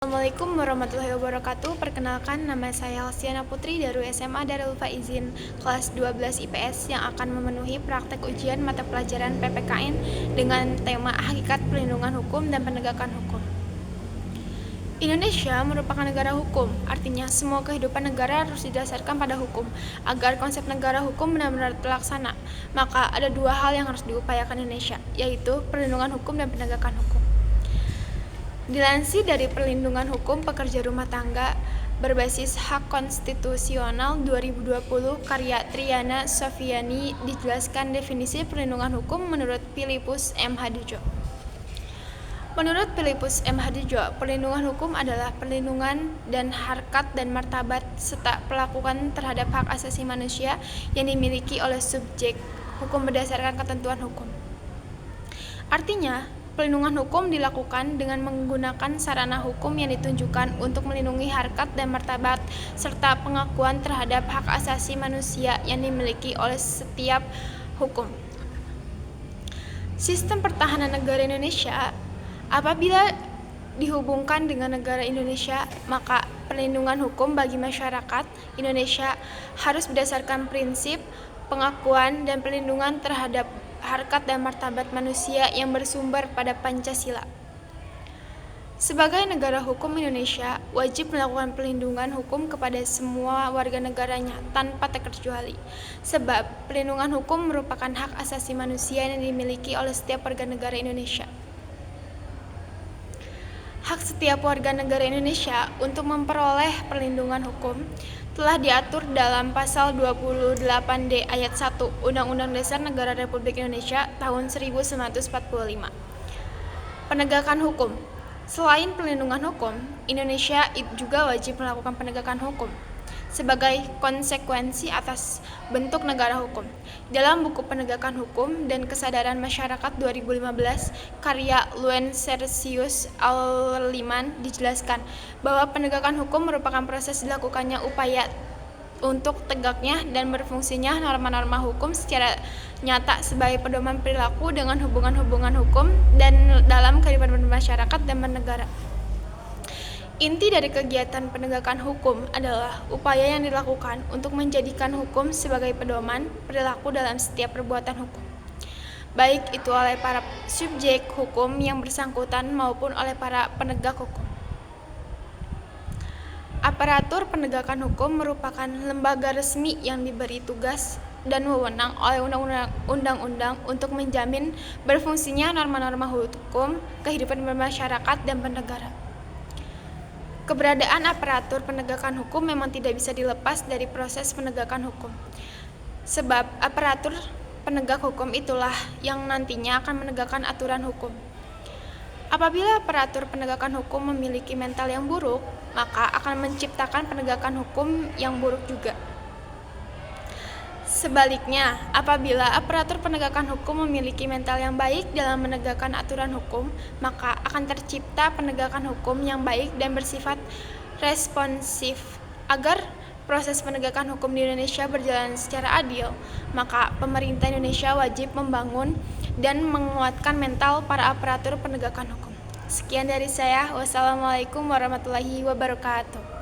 Assalamualaikum warahmatullahi wabarakatuh. Perkenalkan, nama saya Halsiana Putri dari SMA Darul Faizin kelas 12 IPS yang akan memenuhi praktek ujian mata pelajaran PPKN dengan tema Hakikat Perlindungan Hukum dan Penegakan Hukum. Indonesia merupakan negara hukum, artinya semua kehidupan negara harus didasarkan pada hukum. Agar konsep negara hukum benar-benar terlaksana, maka ada dua hal yang harus diupayakan Indonesia, yaitu perlindungan hukum dan penegakan hukum. Dilansir dari Perlindungan Hukum Pekerja Rumah Tangga berbasis hak konstitusional 2020 karya Triana Sofiani, dijelaskan definisi perlindungan hukum menurut Philippus M. Hadijo. Menurut Philippus M. Hadijo, perlindungan hukum adalah perlindungan dan harkat dan martabat serta pelakuan terhadap hak asasi manusia yang dimiliki oleh subjek hukum berdasarkan ketentuan hukum. Artinya, perlindungan hukum dilakukan dengan menggunakan sarana hukum yang ditunjukkan untuk melindungi harkat dan martabat serta pengakuan terhadap hak asasi manusia yang dimiliki oleh setiap hukum. Sistem pertahanan negara Indonesia apabila dihubungkan dengan negara Indonesia, maka perlindungan hukum bagi masyarakat Indonesia harus berdasarkan prinsip pengakuan dan perlindungan terhadap harkat dan martabat manusia yang bersumber pada Pancasila. Sebagai negara hukum, Indonesia wajib melakukan perlindungan hukum kepada semua warga negaranya tanpa terkecuali, sebab perlindungan hukum merupakan hak asasi manusia yang dimiliki oleh setiap warga negara Indonesia. Hak setiap warga negara Indonesia untuk memperoleh perlindungan hukum telah diatur dalam Pasal 28D Ayat 1 Undang-Undang Dasar Negara Republik Indonesia tahun 1945. Penegakan hukum. Selain perlindungan hukum, Indonesia juga wajib melakukan penegakan hukum sebagai konsekuensi atas bentuk negara hukum. Dalam buku Penegakan Hukum dan Kesadaran Masyarakat 2015, karya Luen Sersius Al-Liman, dijelaskan bahwa penegakan hukum merupakan proses dilakukannya upaya untuk tegaknya dan berfungsinya norma-norma hukum secara nyata sebagai pedoman perilaku dengan hubungan-hubungan hukum dan dalam kehidupan bermasyarakat dan bernegara. Inti dari kegiatan penegakan hukum adalah upaya yang dilakukan untuk menjadikan hukum sebagai pedoman perilaku dalam setiap perbuatan hukum, baik itu oleh para subjek hukum yang bersangkutan maupun oleh para penegak hukum. Aparatur penegakan hukum merupakan lembaga resmi yang diberi tugas dan wewenang oleh undang-undang untuk menjamin berfungsinya norma-norma hukum, kehidupan bermasyarakat dan bernegara. Keberadaan aparatur penegakan hukum memang tidak bisa dilepas dari proses penegakan hukum. Sebab aparatur penegak hukum itulah yang nantinya akan menegakkan aturan hukum. Apabila aparatur penegakan hukum memiliki mental yang buruk, maka akan menciptakan penegakan hukum yang buruk juga. Sebaliknya, apabila aparatur penegakan hukum memiliki mental yang baik dalam menegakkan aturan hukum, maka akan tercipta penegakan hukum yang baik dan bersifat responsif. Agar proses penegakan hukum di Indonesia berjalan secara adil, maka pemerintah Indonesia wajib membangun dan menguatkan mental para aparatur penegakan hukum. Sekian dari saya. Wassalamualaikum warahmatullahi wabarakatuh.